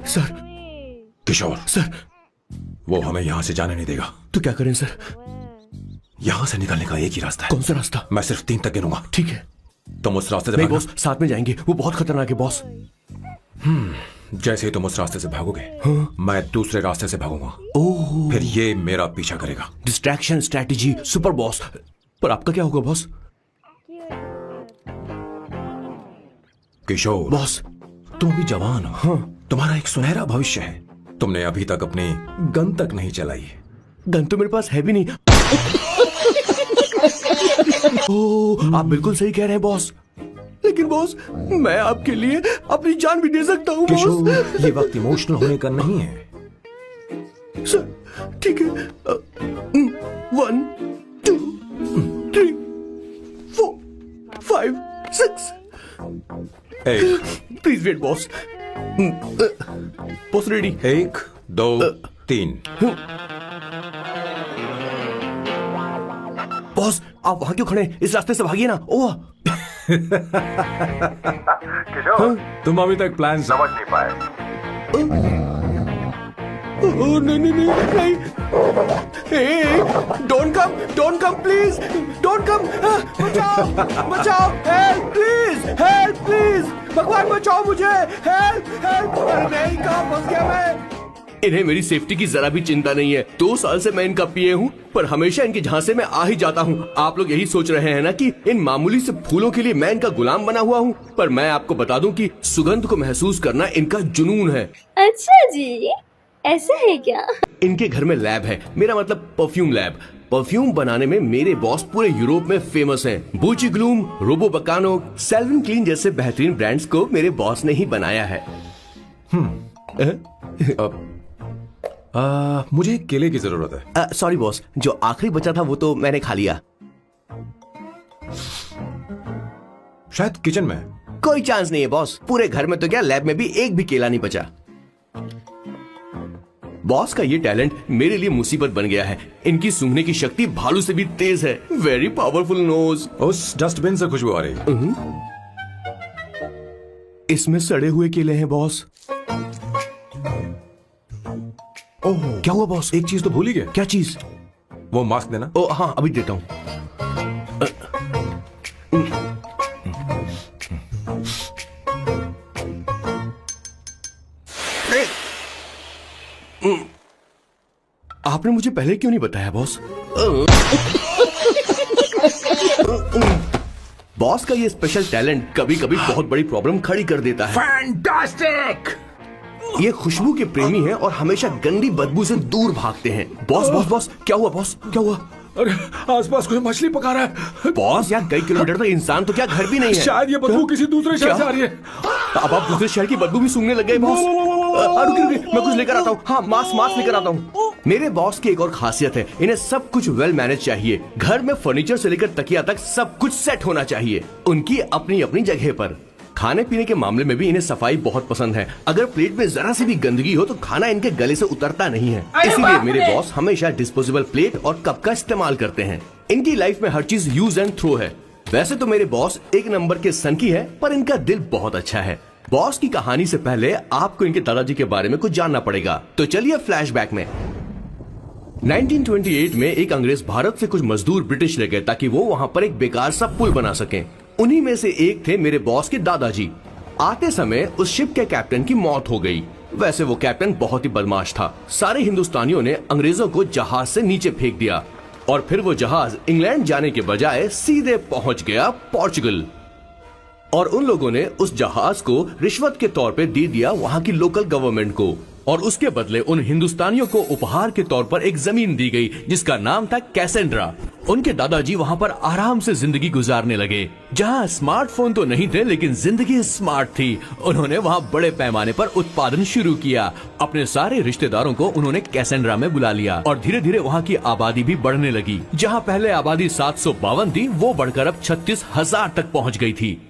Sir. किशोर, sir. वो हमें यहाँ से जाने नहीं देगा। तो क्या करें सर? यहाँ से निकलने का एक ही रास्ता है। कौन सा रास्ता? मैं सिर्फ 3 तक गिनूंगा। ठीक है। तुम उस रास्ते से नहीं भागना। बॉस, साथ में जाएंगे, वो बहुत खतरनाक है बॉस। जैसे ही तुम उस रास्ते से भागोगे, मैं दूसरे रास्ते से भागूंगा। ओह, फिर ये मेरा पीछा करेगा। Distraction strategy super boss. पर आपका क्या होगा बॉस? किशोर बॉस, तुम अभी जवान हो। तुम्हारा एक सुनहरा भविष्य है। तुमने अभी तक अपनी गन तक नहीं चलाई। गन तो मेरे पास है भी नहीं। ओह, आप बिल्कुल सही कह रहे हैं बॉस। लेकिन बॉस, मैं आपके लिए अपनी जान भी दे सकता हूँ बॉस। किशोर, ये वक्त इमोशनल होने का नहीं है। सर, ठीक है। 1 2 3 4 5 6। Please wait boss. Boss ready? 1 2 3। Boss, आप वहां क्यों खड़े हैं? इस रास्ते से भागिए ना। ओह किशोर, तुम अभी तक प्लान समझ नहीं पाए। नहीं नहीं नहीं नहीं। Don't come please, don't come. बचाओ बचाओ, हेल्प प्लीज, भगवान बचाओ मुझे, हेल्प। नहीं, कहाँ फंस गया मैं? इन्हें मेरी सेफ्टी की जरा भी चिंता नहीं है। 2 साल से मैं इनका पिए हूँ, पर हमेशा इनके झांसे में आ ही जाता हूँ। आप लोग यही सोच रहे हैं ना कि इन मामूली से फूलों के लिए मैं इनका गुलाम बना हुआ हूँ, पर मैं आपको बता दूं कि सुगंध को महसूस करना इनका जुनून है। अच्छा जी, ऐसा है क्या? इनके घर में लैब है, मेरा मतलब परफ्यूम लैब। परफ्यूम बनाने में मेरे बॉस पूरे यूरोप में फेमस हैं। बूची ग्लूम, रोबो बकानो, सेल्विन क्लीन जैसे बेहतरीन ब्रांड्स को मेरे बॉस ने ही बनाया है। मुझे केले की जरूरत है। सॉरी बॉस, जो आखिरी बचा था वो तो मैंने खा लिया। शायद किचन में। कोई चांस नहीं है बॉस, पूरे घर में तो क्या, लैब में भी एक भी केला नहीं बचा। बॉस का ये टैलेंट मेरे लिए मुसीबत बन गया है। इनकी सूंघने की शक्ति भालू से भी तेज है। Very powerful nose. उस डस्टबिन से खुशबू आ रही है। इसमें सड़े हुए केले हैं बॉस। ओह, क्या हुआ बॉस? एक चीज तो भूल ही गए। क्या चीज? वो मास्क देना। ओ हाँ, अभी देता हूँ। आपने मुझे पहले क्यों नहीं बताया बॉस? बॉस का ये स्पेशल टैलेंट कभी कभी बहुत बड़ी प्रॉब्लम खड़ी कर देता है। फैंटास्टिक! ये खुशबू के प्रेमी हैं और हमेशा गंदी बदबू से दूर भागते हैं। बॉस, क्या हुआ बॉस? क्या हुआ? अरे, आसपास कोई मछली पका रहा है। बॉस, यार कई किलोमीटर तक इंसान तो क्या घर भी नहीं है। शायद ये बदबू किसी दूसरे शहर से आ रही है। अब आप दूसरे शहर की बदबू भी सूंघने लग गए बॉस। रुकिए, मैं कुछ लेकर आता हूँ। हाँ, मास्क लेकर आता हूँ। मेरे बॉस की एक और खासियत है, इन्हें सब कुछ वेल मैनेज चाहिए। घर में फर्नीचर से लेकर तकिया तक सब कुछ सेट होना चाहिए, उनकी अपनी अपनी जगह पर। खाने पीने के मामले में भी इन्हें सफाई बहुत पसंद है। अगर प्लेट में जरा सी भी गंदगी हो तो खाना इनके गले से उतरता नहीं है। इसीलिए मेरे बॉस हमेशा डिस्पोजेबल प्लेट और कप का इस्तेमाल करते हैं। इनकी लाइफ में हर चीज यूज एंड थ्रो है। वैसे तो मेरे बॉस एक नंबर के सनकी है, पर इनका दिल बहुत अच्छा है। बॉस की कहानी से पहले आपको इनके दादाजी के बारे में कुछ जानना पड़ेगा, तो चलिए फ्लैशबैक में। 1928 में एक अंग्रेज भारत से कुछ मजदूर ब्रिटिश ले गए ताकि वो वहां पर एक बेकार सा पुल बना सकें। उन्हीं में से एक थे मेरे बॉस के दादाजी। आते समय उस शिप के कैप्टन की मौत हो गई। वैसे वो कैप्टन बहुत ही बदमाश था। सारे हिंदुस्तानियों ने अंग्रेजों को जहाज से नीचे फेंक दिया और फिर वो जहाज इंग्लैंड जाने के बजाय सीधे पहुंच गया पोर्चुगल। और उन लोगों ने उस जहाज को रिश्वत के तौर पे दे दिया वहां की लोकल गवर्नमेंट को, और उसके बदले उन हिंदुस्तानियों को उपहार के तौर पर एक जमीन दी गई जिसका नाम था कैसेंड्रा। उनके दादाजी वहां पर आराम से जिंदगी गुजारने लगे, जहां स्मार्टफोन तो नहीं थे लेकिन जिंदगी स्मार्ट थी। उन्होंने वहां बड़े पैमाने पर उत्पादन शुरू किया। अपने सारे रिश्तेदारों को उन्होंने कैसेंड्रा में बुला लिया और धीरे धीरे वहां की आबादी भी बढ़ने लगी। जहां पहले आबादी 752 थी, वो बढ़कर अब 36,000 तक पहुंच गई थी।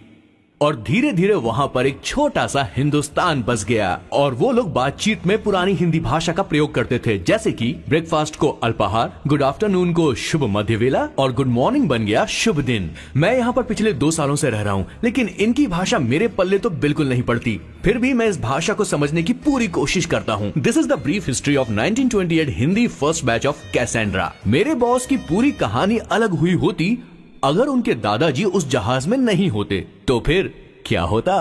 और धीरे धीरे वहाँ पर एक छोटा सा हिंदुस्तान बस गया और वो लोग बातचीत में पुरानी हिंदी भाषा का प्रयोग करते थे, जैसे कि ब्रेकफास्ट को अल्पाहार, गुड आफ्टरनून को शुभ मध्य वेला और गुड मॉर्निंग बन गया शुभ दिन। मैं यहाँ पर पिछले 2 सालों से रह रहा हूँ, लेकिन इनकी भाषा मेरे पल्ले तो बिल्कुल नहीं पड़ती। फिर भी मैं इस भाषा को समझने की पूरी कोशिश करता हूँ। This is the brief history of 1928 Hindi first batch of Cassandra. मेरे बॉस की पूरी कहानी अलग हुई होती अगर उनके दादाजी उस जहाज में नहीं होते, तो फिर क्या होता।